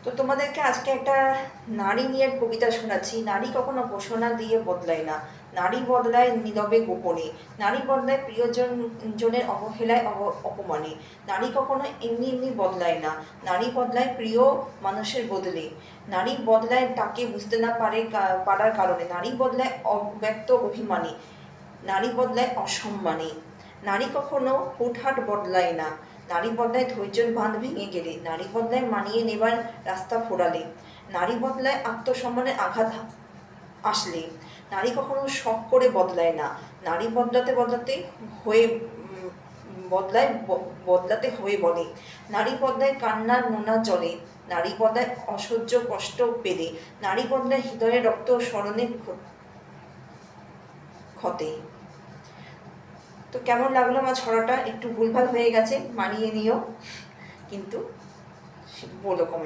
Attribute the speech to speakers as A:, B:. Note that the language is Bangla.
A: তো তোমাদেরকে আজকে একটা নারী নিয়ে কবিতা শোনাচ্ছি। নারী কখনো ঘোষণা দিয়ে বদলায় না, নারী বদলায় নীরবে গোপনে, নারী বদলায় প্রিয়জনের অবহেলায় অপমানে। নারী কখনো এমনি এমনি বদলায় না, নারী বদলায় প্রিয় মানুষের বদলে, নারী বদলায় তাকে বুঝতে না পারার কারণে, নারী বদলায় অব্যক্ত অভিমানে, নারী বদলায় অসম্মানে। নারী কখনো হুটহাট বদলায় না, নারী বদলায় ধৈর্যের বাঁধ ভেঙে গেলে, নারী বদলায় মানিয়ে নেবার রাস্তা ফোরালে, নারী বদলায় আত্মসম্মানের আঘাত আসলে। নারী কখনো শখ করে বদলায় না, নারী বদলাতে হয়ে বলে। নারী বদলায় কান্নার নোনা জলে, নারী বদলায় অসহ্য কষ্ট পেলে, নারী বদলায় হৃদয়ের রক্ত স্মরণের ক্ষতে। তো কেমন লাগলো আমার ছড়াটা? একটু ভুলভাল হয়ে গেছে, মানিয়ে নিও, কিন্তু বলো কমেন্ট।